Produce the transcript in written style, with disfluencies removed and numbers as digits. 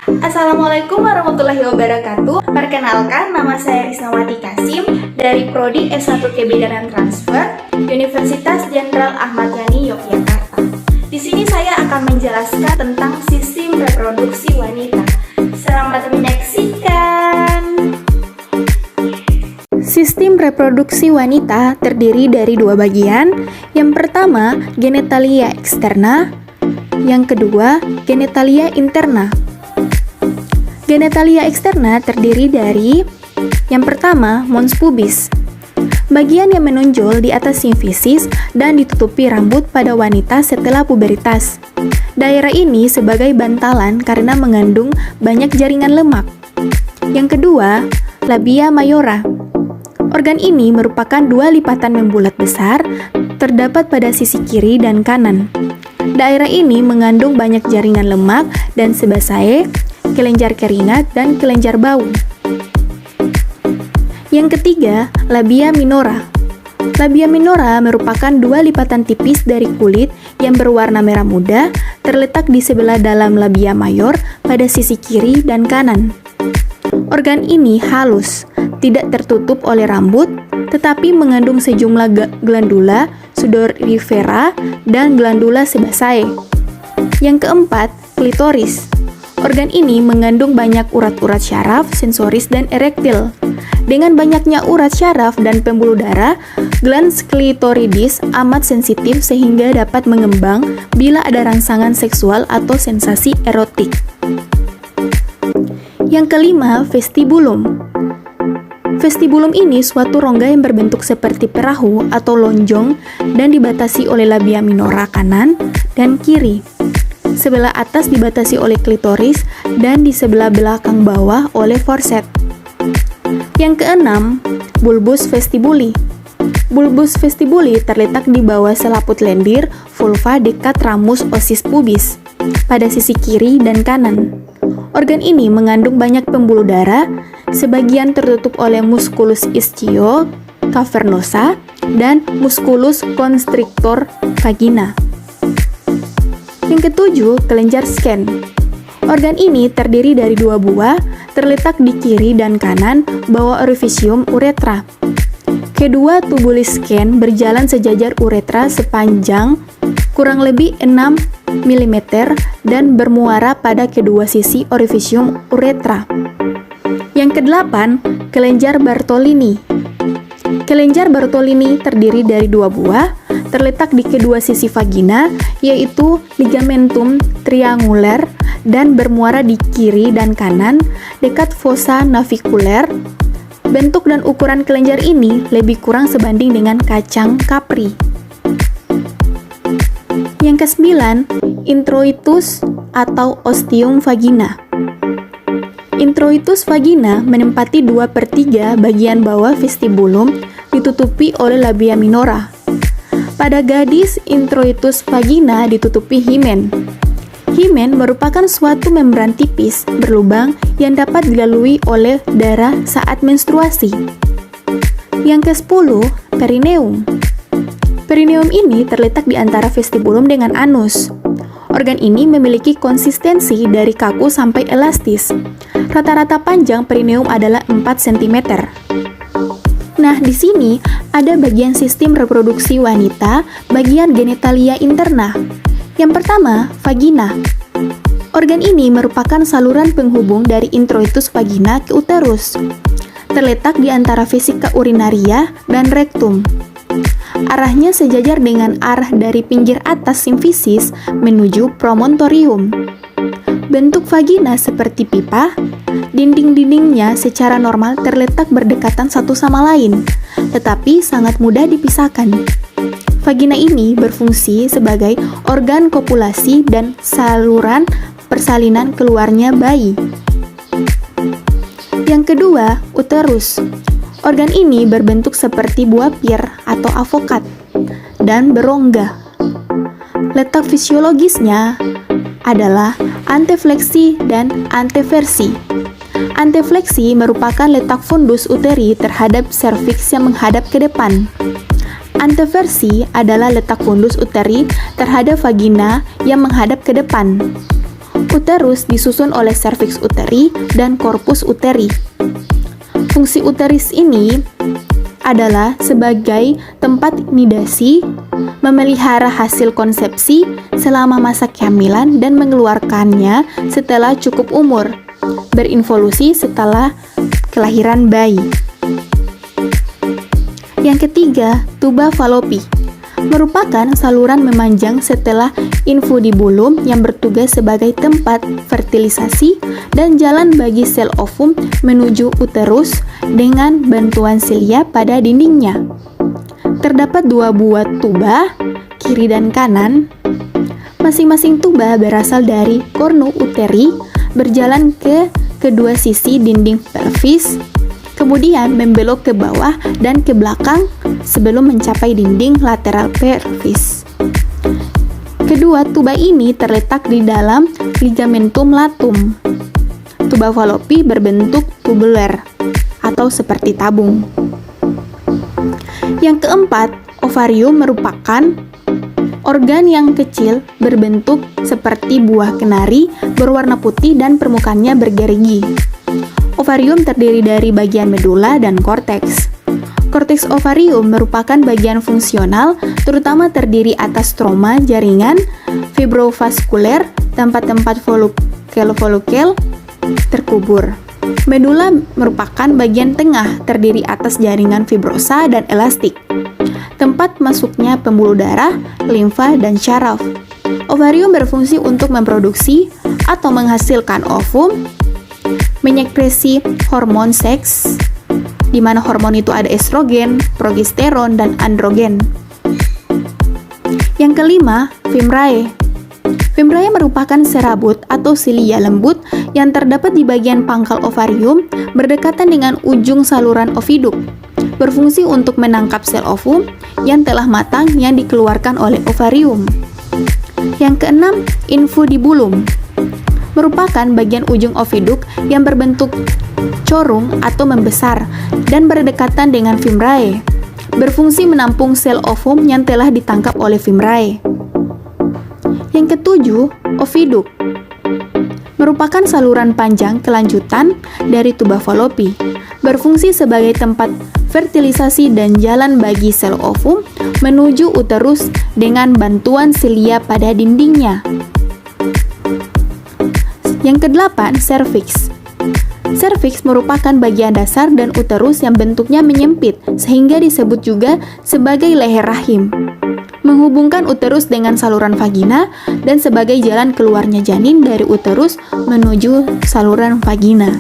Assalamualaikum warahmatullahi wabarakatuh. Perkenalkan, nama saya Risnawati Kasim dari Prodi S1 Kebidanan Transfer Universitas Jenderal Ahmad Yani Yogyakarta. Di sini saya akan menjelaskan tentang sistem reproduksi wanita. Selamat menyaksikan. Sistem reproduksi wanita terdiri dari dua bagian. Yang pertama, genitalia eksterna. Yang kedua, genitalia interna. Genitalia eksterna terdiri dari yang pertama, mons pubis, bagian yang menonjol di atas simfisis dan ditutupi rambut pada wanita setelah puberitas. Daerah ini sebagai bantalan karena mengandung banyak jaringan lemak. Yang kedua, labia mayora. Organ ini merupakan dua lipatan membulat besar, terdapat pada sisi kiri dan kanan. Daerah ini mengandung banyak jaringan lemak dan sebasae, kelenjar keringat, dan kelenjar bau. Yang ketiga, labia minora. Labia minora merupakan dua lipatan tipis dari kulit yang berwarna merah muda, terletak di sebelah dalam labia mayor pada sisi kiri dan kanan. Organ ini halus, tidak tertutup oleh rambut, tetapi mengandung sejumlah glandula sudorifera dan glandula sebasae. Yang keempat, klitoris. Organ ini mengandung banyak urat-urat syaraf, sensoris, dan erektil. Dengan banyaknya urat syaraf dan pembuluh darah, glans klitoridis amat sensitif sehingga dapat mengembang bila ada rangsangan seksual atau sensasi erotik. Yang kelima, vestibulum. Vestibulum ini suatu rongga yang berbentuk seperti perahu atau lonjong dan dibatasi oleh labia minora kanan dan kiri. Sebelah atas dibatasi oleh klitoris dan di sebelah belakang bawah oleh forset. Yang keenam, bulbus vestibuli. Bulbus vestibuli terletak di bawah selaput lendir vulva dekat ramus osis pubis pada sisi kiri dan kanan. Organ ini mengandung banyak pembuluh darah, sebagian tertutup oleh musculus ischio cavernosa dan musculus constrictor vagina. Yang ketujuh, kelenjar Skene. Organ ini terdiri dari dua buah, terletak di kiri dan kanan bawah orifisium uretra. Kedua tubulis Skene berjalan sejajar uretra sepanjang kurang lebih 6 mm dan bermuara pada kedua sisi orifisium uretra. Yang kedelapan, kelenjar Bartolini. Kelenjar Bartolini terdiri dari dua buah, terletak di kedua sisi vagina, yaitu ligamentum trianguler dan bermuara di kiri dan kanan dekat fossa navicular. Bentuk dan ukuran kelenjar ini lebih kurang sebanding dengan kacang kapri. Yang kesembilan, introitus atau ostium vagina. Introitus vagina menempati 2/3 bagian bawah vestibulum ditutupi oleh labia minora. Pada gadis, introitus vagina ditutupi himen. Himen merupakan suatu membran tipis berlubang yang dapat dilalui oleh darah saat menstruasi. Yang ke-10, perineum. Perineum ini terletak di antara vestibulum dengan anus. Organ ini memiliki konsistensi dari kaku sampai elastis. Rata-rata panjang perineum adalah 4 cm. Nah, di sini ada bagian sistem reproduksi wanita, bagian genitalia interna. Yang pertama, vagina. Organ ini merupakan saluran penghubung dari introitus vagina ke uterus. Terletak di antara vesika urinaria dan rektum. Arahnya sejajar dengan arah dari pinggir atas simfisis menuju promontorium. Bentuk vagina seperti pipa, dinding-dindingnya secara normal terletak berdekatan satu sama lain, tetapi sangat mudah dipisahkan. Vagina ini berfungsi sebagai organ kopulasi dan saluran persalinan keluarnya bayi. Yang kedua, uterus. Organ ini berbentuk seperti buah pir atau avokat dan berongga. Letak fisiologisnya adalah antefleksi dan anteversi. Antefleksi merupakan letak fundus uteri terhadap serviks yang menghadap ke depan. Anteversi adalah letak fundus uteri terhadap vagina yang menghadap ke depan. Uterus disusun oleh serviks uteri dan corpus uteri. Fungsi uterus ini adalah sebagai tempat nidasi, memelihara hasil konsepsi selama masa kehamilan dan mengeluarkannya setelah cukup umur, berinvolusi setelah kelahiran bayi. Yang ketiga, tuba Fallopi merupakan saluran memanjang setelah infundibulum yang bertugas sebagai tempat fertilisasi dan jalan bagi sel ovum menuju uterus dengan bantuan silia pada dindingnya. Terdapat 2 buah tuba, kiri dan kanan. Masing-masing tuba berasal dari cornu uteri, berjalan ke kedua sisi dinding pelvis, kemudian membelok ke bawah dan ke belakang sebelum mencapai dinding lateral pelvis. Kedua tuba ini terletak di dalam ligamentum latum. Tuba Fallopi berbentuk tubular atau seperti tabung. Yang keempat, ovarium merupakan organ yang kecil berbentuk seperti buah kenari, berwarna putih dan permukaannya bergerigi. Ovarium terdiri dari bagian medula dan korteks. Korteks ovarium merupakan bagian fungsional, terutama terdiri atas stroma, jaringan, fibrovaskuler, tempat-tempat folukel terkubur. Medula merupakan bagian tengah, terdiri atas jaringan fibrosa dan elastik, tempat masuknya pembuluh darah, limfa, dan syaraf. Ovarium berfungsi untuk memproduksi atau menghasilkan ovum, menyekresi hormon seks, di mana hormon itu ada estrogen, progesteron, dan androgen. Yang kelima, fimrae. Fimrae merupakan serabut atau silia lembut yang terdapat di bagian pangkal ovarium berdekatan dengan ujung saluran oviduk, berfungsi untuk menangkap sel ovum yang telah matang yang dikeluarkan oleh ovarium. Yang keenam, infundibulum merupakan bagian ujung oviduk yang berbentuk corung atau membesar dan berdekatan dengan fimrae, berfungsi menampung sel ovum yang telah ditangkap oleh fimrae. Yang ketujuh, oviduk merupakan saluran panjang kelanjutan dari tuba Fallopi, berfungsi sebagai tempat fertilisasi dan jalan bagi sel ovum menuju uterus dengan bantuan silia pada dindingnya. Yang kedelapan, serviks. Serviks merupakan bagian dasar dan uterus yang bentuknya menyempit, sehingga disebut juga sebagai leher rahim, menghubungkan uterus dengan saluran vagina dan sebagai jalan keluarnya janin dari uterus menuju saluran vagina.